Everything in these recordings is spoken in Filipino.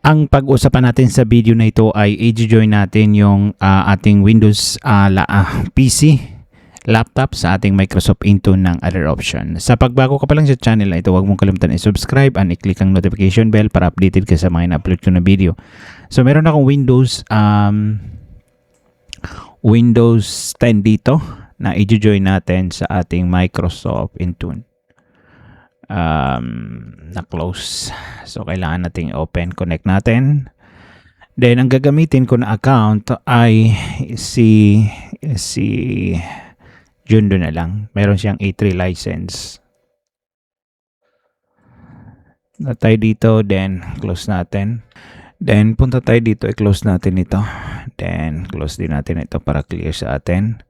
Ang pag-usapan natin sa video na ito ay i-join natin yung ating Windows PC laptop sa ating Microsoft Intune ng other option. Sa pagbago ka pa lang sa channel na ito, huwag mong kalimutan i-subscribe and i-click ang notification bell para updated ka sa mga na-upload ko na video. So meron akong Windows 10 dito na i-join natin sa ating Microsoft Intune. Na-close. So, kailangan nating open, connect natin. Then, ang gagamitin ko na account ay si Jundo na lang. Meron siyang A3 license. Na tayo dito, then close natin. Then, punta tayo dito, i-close natin ito. Then, close din natin ito para clear sa atin.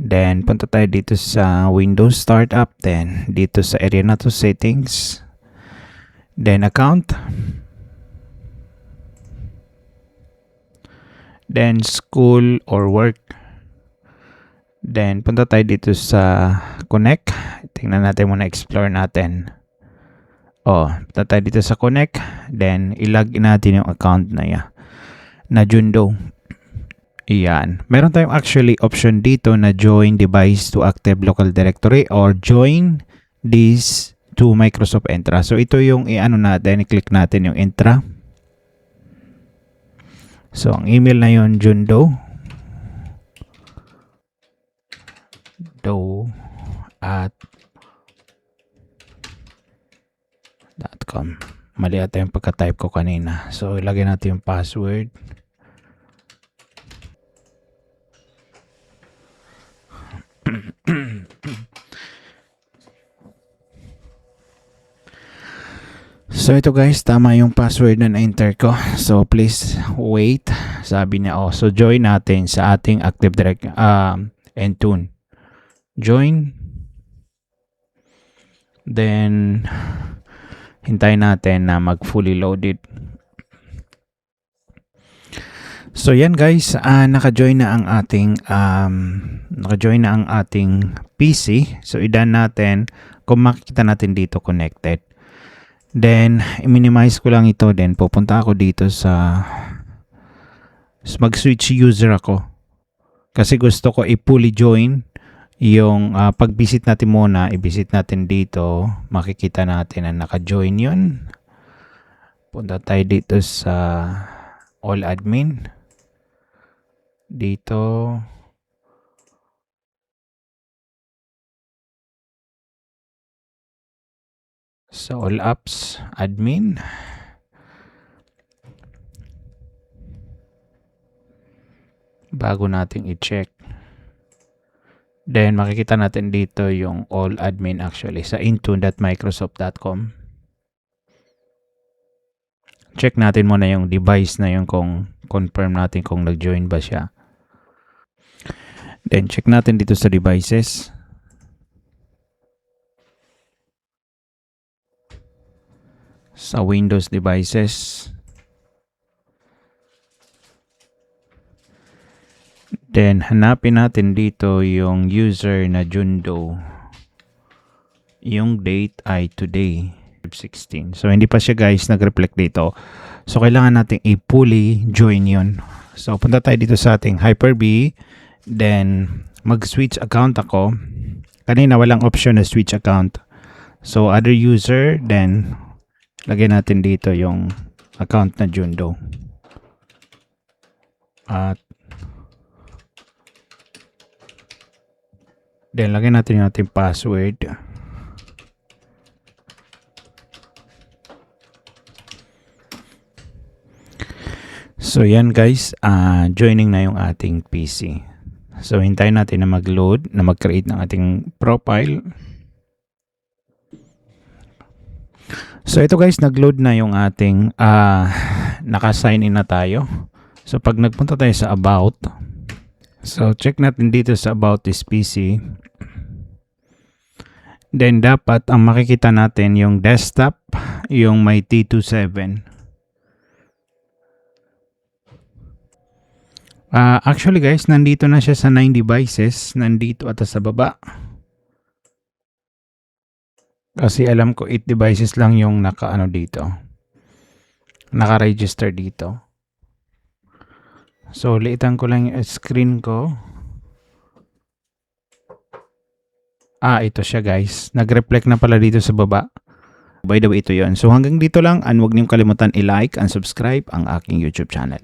Then, punta tayo dito sa Windows Startup. Then, dito sa area na to, Settings. Then, Account. Then, School or Work. Then, punta tayo dito sa Connect. Tingnan natin muna, explore natin. Punta tayo dito sa Connect. Then, ilagin natin yung account na yan. Na Jundo. Iyan. Meron tayong actually option dito na join device to active local directory or join this to Microsoft Entra. So ito yung natin, i-click natin yung Entra. So ang email na yun, jundo@.com. Mali ata yung pagka-type ko kanina. So ilagay natin yung password. So ito guys, tama yung password na na-enter ko. So please wait. Sabi niya, so join natin sa ating Active Direct Intune. Join. Then hintayin natin na mag-fully loaded. So yan guys, naka-join na ang ating PC. So i-done natin kung makikita natin dito connected. Then i-minimize ko lang ito, then pupunta ako dito sa mag-switch user ako. Kasi gusto ko i-fully join yung pag-visit natin muna, i-visit natin dito, makikita natin na naka-join yun. Punta tayo dito sa all admin. Dito sa all apps admin, bago nating i-check, then makikita natin dito yung all admin actually sa intune.microsoft.com. Check natin muna yung device na yun, kung confirm natin kung nag-join ba siya. Then check natin dito sa devices. Sa Windows devices. Then hanapin natin dito yung user na Jundo. Yung date ay today, 16. So hindi pa siya guys nag-reflect dito. So kailangan natin i-fully join yun. So punta tayo dito sa ating Hyper-V. Then mag-switch account ako. Kanina walang option na switch account. So other user, then lagyan natin dito yung account na Jundo. At then lagyan natin yung ating password. So yan guys, joining na yung ating PC. So hintayin natin na mag-load, na mag-create ng ating profile. So ito guys, nag-load na yung ating naka-sign in na tayo. So pag nagpunta tayo sa about, so check natin dito sa about this PC. Then dapat ang makikita natin yung desktop, yung may T27. Actually guys, nandito na siya sa 9 devices. Nandito ata sa baba. Kasi alam ko 8 devices lang yung nakaano dito. naka-register dito. So, liitan ko lang yung screen ko. Ito siya guys. Nag-reflect na pala dito sa baba. By the way, ito yon. So, hanggang dito lang. And huwag niyong kalimutan i-like and subscribe ang aking YouTube channel.